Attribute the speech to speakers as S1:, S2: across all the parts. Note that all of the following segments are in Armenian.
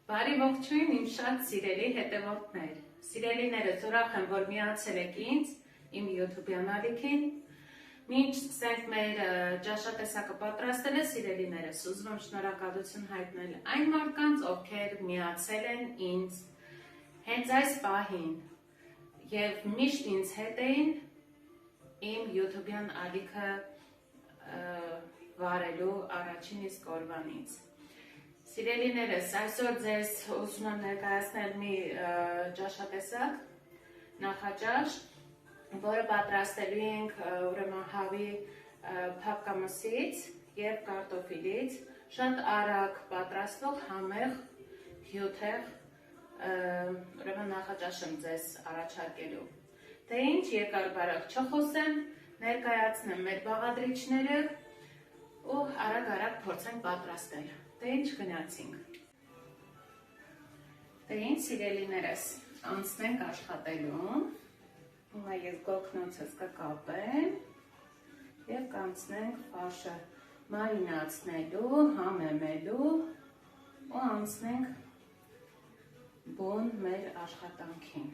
S1: Բարի ողջույն իմ շատ սիրելի հետևորդներ, սիրելիներս ուրախ եմ, որ միացել եք ինձ, իմ YouTube-յան ալիքին, մինչ սկսենք մեր ճաշատեսակը պատրաստելը, սիրելիներս, ուզում եմ շնորհակալություն հայտնել այն մարդկանց, ովքեր միացել են ինձ հենց այս պահին և միշտ ինձ հետ էին իմ YouTube-յան ալիքը վարելու առաջին իսկ օրվանից։ Սիրելիներս, այսօր ձեզ ուզում եմ ներկայացնել մի ճաշատեսակ, նախաճաշ, որը պատրաստելու ենք ուրեմն հավի փափկամսից և կարտոֆիլից, շատ արագ պատրաստվող համեղ հյութեղ ուրեմն նախաճաշ եմ ձեզ առաջարկելու։ Թե ինչ, երկար բարակ չխոսեմ, ներկայացնեմ մեր բաղադրիչները ու արագ փորձենք պատրաստել։ Դե ինչ գնացինք։ Դե ինչ սիրելիներս, անցնենք աշխատելու։ Հիմա ես գոգնոցս կկապեմ և կանցնենք ֆարշը մարինացնելու, համեմելու ու անցնենք բուն մեր աշխատանքին։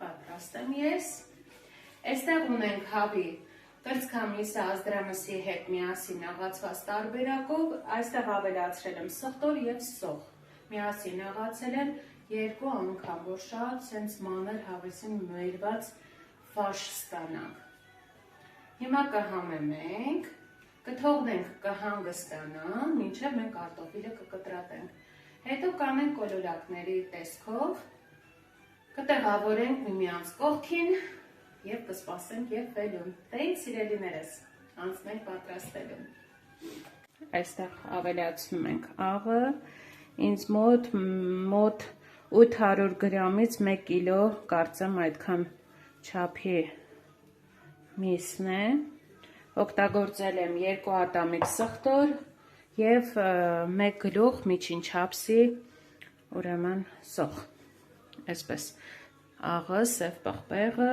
S1: Պատրաստ եմ ես։ Այստեղ ունենք հավի կրծքամիսը ազդրամսի հետ միասին աղացված տարբերակով, այստեղ ավելացրել եմ սխտոր և սոխ, միասին աղացել եմ 2 անգամ, որ շատ սենց մանր հավեսին մերված ֆարշ ստանանք։ Հիմա կհամեմենք, կթողնենք կհանգստանա, մինչև մենք կարտոֆիլը կկտրատենք։ Հետո կանենք կոլորակների տեսքով, կտեղավորենք միմյանց կողքին և կսպասենք և վելուն։ Դե ինչ սիրելիներս, անցնենք պատրաստելուն։ Այստեղ ավելացնում ենք աղը, ինձ մոտ 800 գրամից 1 կիլո կարծեմ այդքան չափի միսն է, օգտագործել եմ 2 ատամիկ սխտոր և 1 գլուխ միջին չափսի ուրեմն սոխ, այսպես աղը, սև պղպեղը,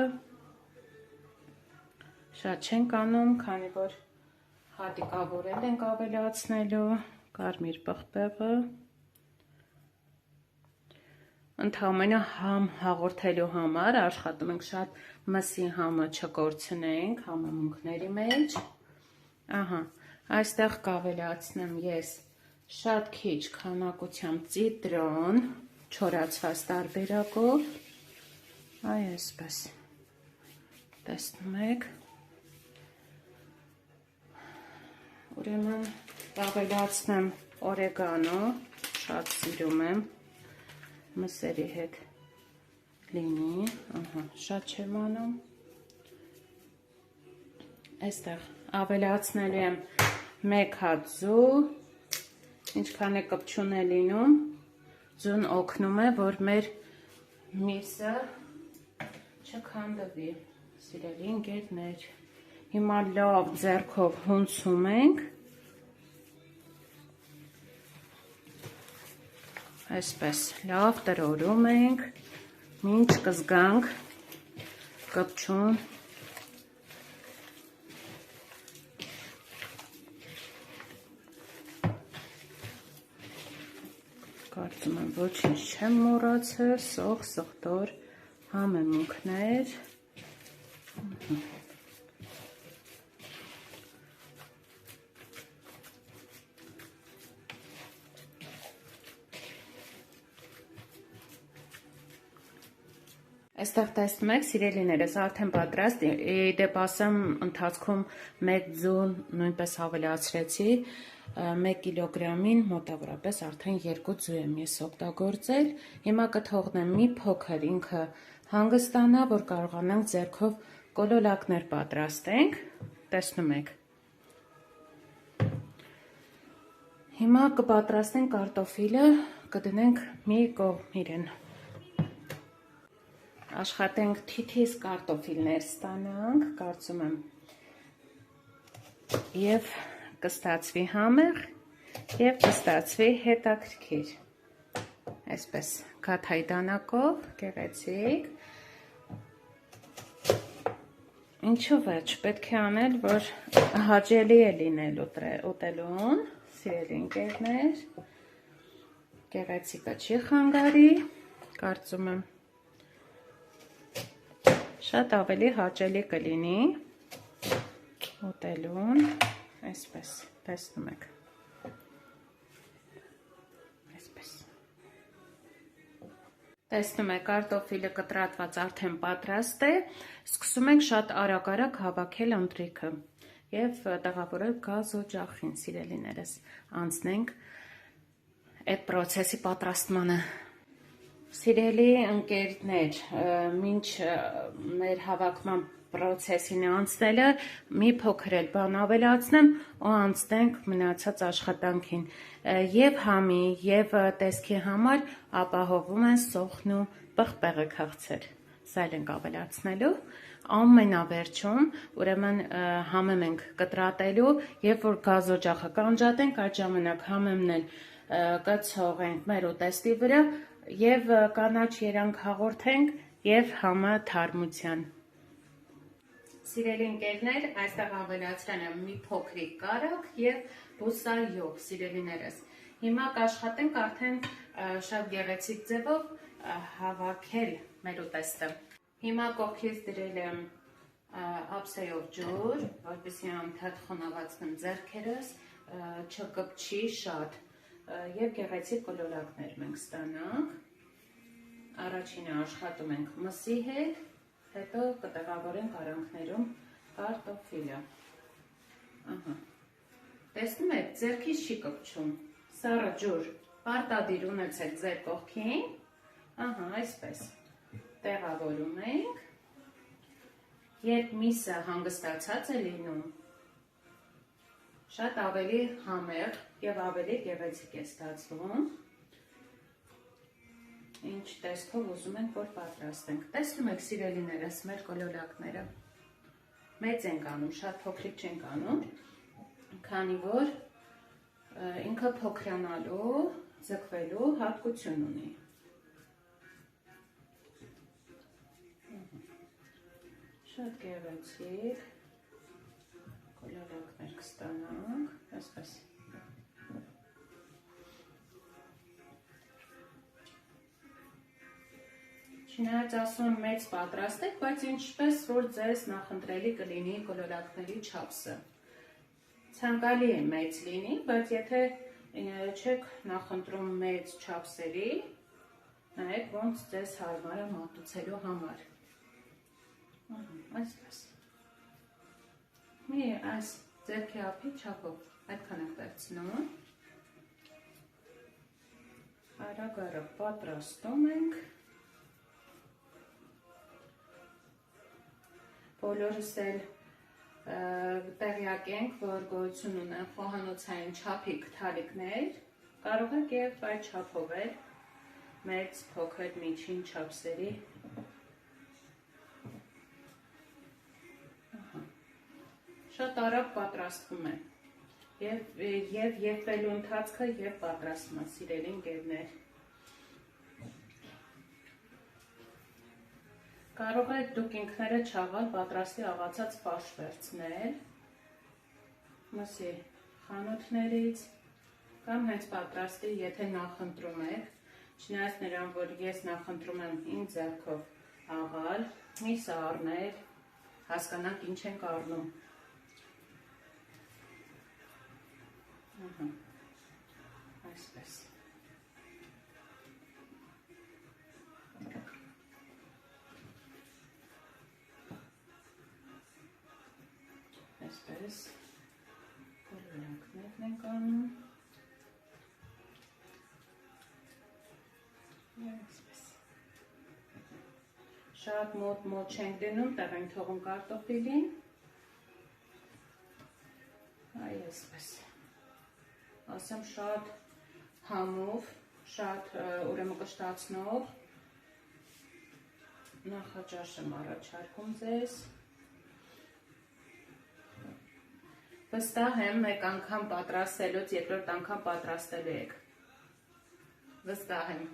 S1: շատ չենք անում, քանի որ հատիկավորել ենք ավելացնելու, կարմիր պղպեղը, ընդամենը համ հաղորդելու համար աշխատում ենք շատ մսի համը չկորցնենք համեմունքների մեջ, այստեղ կավելացնեմ ես շատ քիչ քանակությամբ ծիտրոն, չորացված տարբերակով, այսպես, տեսնում եք, ուրեմն կավելացնեմ օրեգանո, շատ սիրում եմ, մսերի հետ լինի, շատ չեմ անում, այստեղ ավելացնելու եմ 1 հատ ձու, ինչքան է կպչուն է լինում, ձուն օգնում է, որ մեր միսը չքանդվի, սիրելի ընկերներ, հիմա լավ ձեռքով հունցում ենք, այսպես լավ տրորում ենք, մինչ կզգանք կպչուն, կարծում եմ ոչինչ չեմ մոռացել, սոխ, սխտոր, համեմունքներ, Այստեղ տեսնում եք, սիրելիներս, արդեն պատրաստ, դեպ ասեմ ընթացքում 1 ձու նույնպես ավելացրեցի, 1 կիլոգրամին մոտավորապես արդեն 2 ձու եմ ես օգտագործել, հիմա կթողնեմ մի փոքր ինքը հանգստանա, որ կարողանանք ձեռքով կոլորակներ պատրաստենք, տեսնում եք։ Հիմա կպատրաստենք կարտոֆիլը, կդնենք մի կողմ իրեն։ Աշխատենք թիթիզ կարտոֆիլներ ստանանք, կարծում եմ, և կստացվի համեղ, և կստացվի հետաքրքիր, այսպես քաթայի դանակով, գեղեցիկ, ինչու վերջ, պետք է անել, որ հաճելի է լինել ուտելուն, սիրելի ընկերներ, Գեղեցիկը չի խանգարի, կարծում եմ շատ ավելի հաճելի կլինի ուտելուն, այսպես, տեսնում եք, այսպես, տեսնում եք կարտոֆիլը կտրատված արդեն պատրաստ է, սկսում ենք շատ արագ հավաքել ընթրիքը և տեղավորել գազօջախին, սիրելիներս, անցնենք այդ պրոցեսի պատրաստմանը։ Սիրելի ընկերներ, մինչ մեր հավաքման պրոցեսին անցնելը մի փոքր էլ բան ավելացնեմ ու անցնենք մնացած աշխատանքին։ Եվ համի, եւ տեսքի համար ապահովում են սոխն ու պղպեղը քաղցր։ Սա էլ ենք ավելացնելու։ Ամենավերջում, ուրեմն համեմ ենք կտրատելու, երբ որ գազօջախը կանջատենք, այդ ժամանակ համեմն էլ կցողենք մեր ուտեստի վրա և կանաչ երանգ հաղորդենք և համը թարմության։ Սիրելի ընկերներ, այստեղ ավելացրել եմ մի փոքրիկ կարագ և բուսայուղ, սիրելիներս։ Հիմա կաշխատենք արդեն շատ գեղեցիկ ձևով հավաքել մեր ուտեստը։ Հիմա կողքից դրել եմ ափսեով ջուր, որպեսզի անդադ խոնավացնեմ ձեռքերս, չկպչի շատ և գեղեցիկ կլորակներ մենք ստանանք։ Առաջինը աշխատում ենք մսի հետ, հետո կտեղավորենք արանքներում կարտոֆիլը։ Տեսնում եք, ձեռքից չի կպչում, սառը ջուր, պարտադիր ունեցեք ձեր կողքին, այսպես, տեղավորում ենք, երբ միսը հանգստացած է լինում, շատ ավելի համեղ և ավելի գեղեցիկ է ստացվում, ինչ տեսքով ուզում ենք, որ պատրաստենք։ Տեսնում եք, սիրելիներս, մեր կլորակները մեծ ենք անում, շատ փոքրիկ չենք անում, քանի որ ինքը փոքրանալու, ձգվելու հատկություն ունի։ Շատ գեղեցիկ կլորակներ կստանանք, այսպես։ Չնայած ասում մեծ պատրաստեք, բայց ինչպես որ ձեզ նախընտրելի կլինի կլորակների չափսը։ Ցանկալի է մեծ լինի, բայց եթե չեք նախընտրում մեծ չափսերի, նայեք ոնց ձեզ հարմար է մատուցելու համար։ Այսպես։ Մի այս ձեռքի ափի չափով այդքան ենք վերցնում։ Արագ պատրաստում ենք։ Բոլորս էլ տեղյակ ենք, որ գոյություն ունեն խոհանոցային չափիկ թալիկներ, կարող եք և այդ չափով էլ մեծ, փոքր, միջին չափսերի շատ արագ պատրաստվում է և եփվելու ընթացքը և պատրաստումը, սիրելի ընկերներ։ Կարող եք դուք ինքները չաղալ պատրաստի աղացած ֆարշ վերցնել մսի խանութներից կամ հենց պատրաստի, եթե նախընտրում եք, չնայած նրան, որ ես նախընտրում եմ իմ ձեռքով աղալ, միսը առնել, հասկանանք ինչ ենք առնում։ Այսպես։ Այսպես, կլորակներն ենք անում, շատ մոտ չենք դնում, տեղ ենք թողում կարտոֆիլին, այսպես, ասեմ շատ համով, շատ ուրեմն կշտացնող նախաճաշ եմ առաջարկում ձեզ։ Վստահ եմ մեկ անգամ պատրաստելուց երկրորդ անգամ պատրաստելու եք։ Վստահ եմ։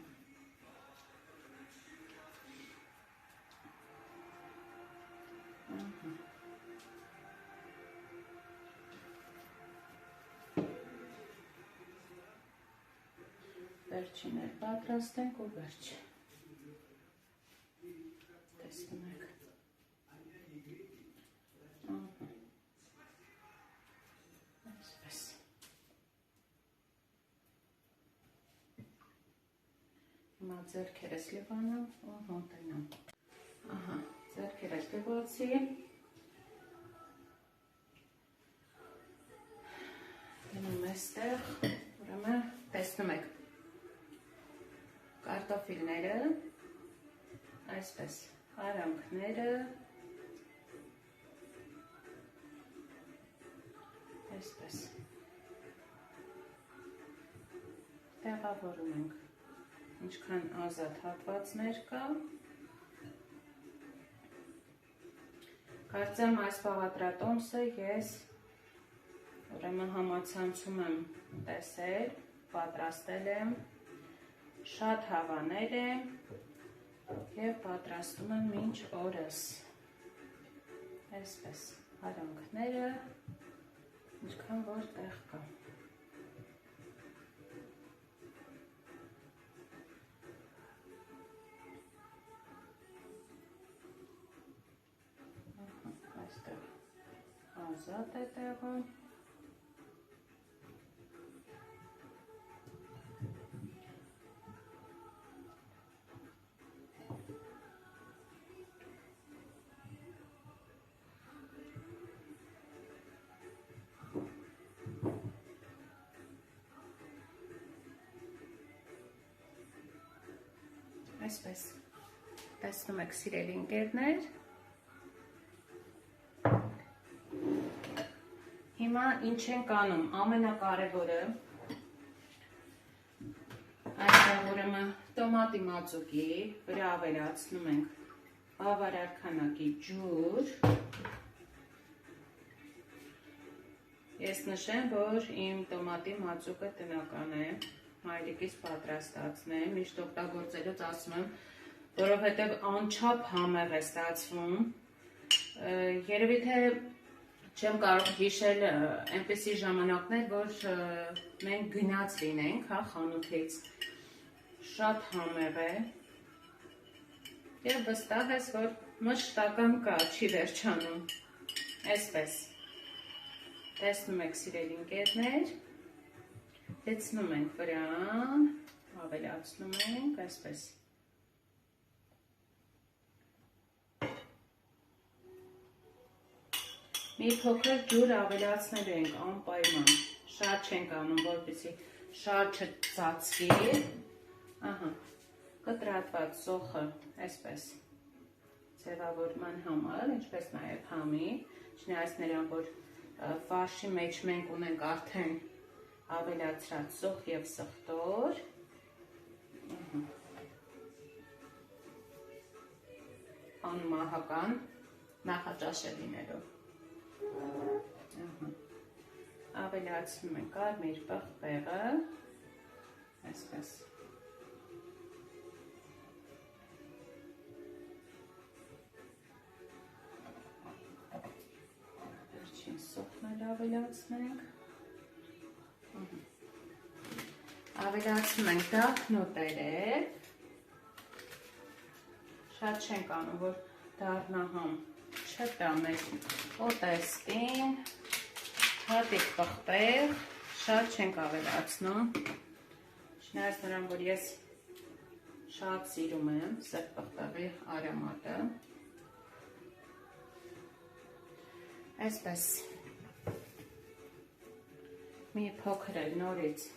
S1: վերջին էլ պատրաստենք ու վերջ։ Տեսնում եք։ Այսպես։ Հիմա ձեռքերս լվանամ ու մոտենամ։ Ահա, ձեռքերս լվացի։ Գնում էստեղ, ուրեմն տեսնում եք կարտոֆիլները, այսպես, արանքները, այսպես, տեղավորում ենք, ինչքան ազատ հատվածներ կա, կարծեմ այս բաղադրատոմսը ես ուրեմն համացանցում եմ տեսել, պատրաստել եմ, շատ հավանել եմ և պատրաստում եմ մինչ օրս, այսպես, արանքները, ինչքան որ տեղ կա։ Այստեղ ազատ է տեղը։ Այսպես, տեսնում եք սիրելի ընկերներ, հիմա ինչ ենք անում, ամենակարևորը, այստեղ ուրեմն տոմատի մածուկի վրա ավելացնում ենք բավարար քանակի ջուր, ես նշեմ, որ իմ տոմատի մածուկը տնական է, հայրիկից պատրաստածն է, միշտ օգտագործելուց ասում եմ, որովհետև անչափ համեղ է ստացվում, երևի թե չեմ կարող հիշել այնպիսի ժամանակներ, որ մենք գնաց լինենք, հա, խանութից, շատ համեղ է, և վստահ ես, որ մշտական կա, չի վերջանում, այսպես, տեսնում եք սիրելի ընկերներ, լցնում ենք վրան, ավելացնում ենք, այսպես։ Մի փոքր ջուր ավելացնելու ենք անպայման, շատ չենք անում, որպեսզի շատ չծածկի, ահա, կտրատված սոխը, այսպես, ձևավորման համար, ինչպես նաև համի, չնայած նրան, որ ֆարշի մեջ մենք ունենք արդեն ավելացրած սոխ և սխտոր, անմահական նախաճաշ է լինելով, ավելացնում ենք կարմիր պղպեղը, այսպես, վերջին սոխն էլ ավելացնենք, ավելացնում ենք դափնոտերև, շատ չենք անում, որ դառնա համ չտա մեր ուտեստին, հատիկ պղպեղ, շատ չենք ավելացնում, չնայած նրան, որ ես շատ սիրում եմ սև պղպեղի արոմատը, այսպես, մի փոքր էլ նորից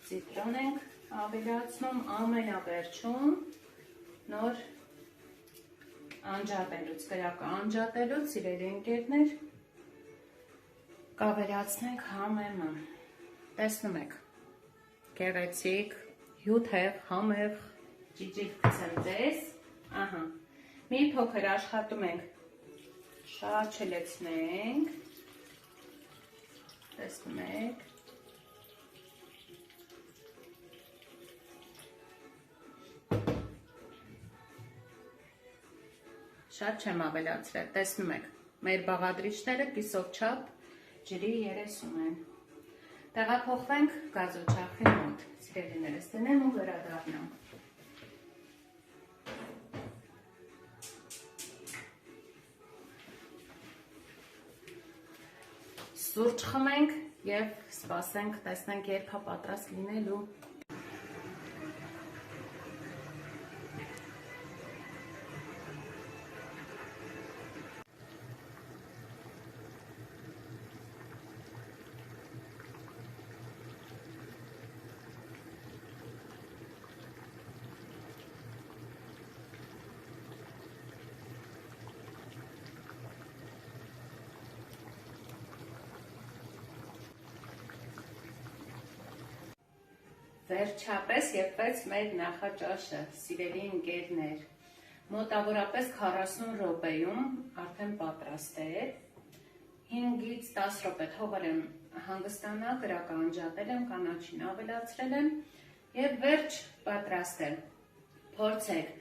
S1: ցիտրոն ենք ավելացնում, ամենավերջում նոր անջատելուց, կրակը անջատելուց, սիրելի ընկերներ, կավելացնենք համեմը, տեսնում եք, գեղեցիկ, հյութեղ, համեղ, ջիջիկ գցեմ ձեզ, ահա, մի փոքր աշխատում ենք, շատ չլցնենք, տեսնում եք, շատ չեմ ավելացրել, տեսնում եք, մեր բաղադրիչները կիսով չափ ջրի 30 են, Տեղափոխվենք գազոչափի մոտ, սիրելիներս, դնեմ ու վերադառնամ։ Սուրճ խմենք և սպասենք, տեսնենք երբ է պատրաստ լինելու։ Վերջապես եղվեց մեր նախաճաշը, սիրելի ընկերներ, մոտավորապես 40 րոպեում արդեն պատրաստ է, 5-ից 10 րոպե թողել եմ հանգստանա, կրակը անջատել եմ, կանաչին ավելացրել եմ և վերջ պատրաստ է, փորձեք,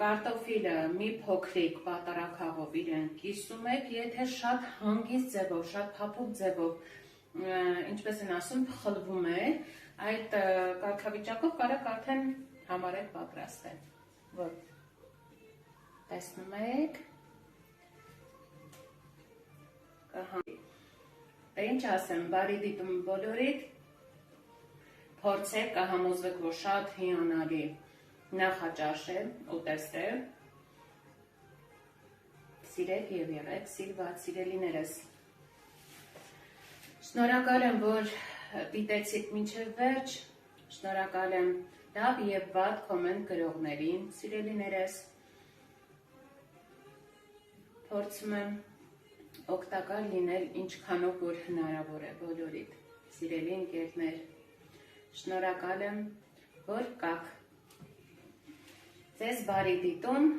S1: կարտոֆիլը մի փոքրիկ պատարագով իրեն կիսում եք, եթե շատ հանգիստ ձևով, շատ փափուկ ձևով, ինչպես են ասում, խլվում է, այդ կարգավիճակով կարեք արդեն համարեք պատրաստ է, որ տեսնում եք, ինչ ասեմ, բարի դիտում բոլորիդ, փորձեք, կհամոզվեք, որ շատ հիանալի նախաճաշ է, ուտեստ է, սիրեք և եղեք սիրված, սիրելիներս, շնորհակալ եմ, որ դիտեցիք մինչև վերջ, շնորհակալ եմ լավ և վատ կոմենտ գրողներին, սիրելիներս, փորձում եմ օգտակար լինել ինչքանով որ հնարավոր է բոլորիդ, սիրելի ընկերներ, շնորհակալ եմ, որ կաք, ձեզ բարի դիտում,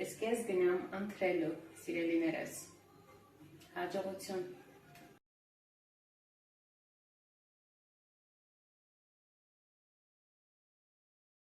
S1: իսկ ես գնամ ընթրելու, սիրելիներս, հաջողություն։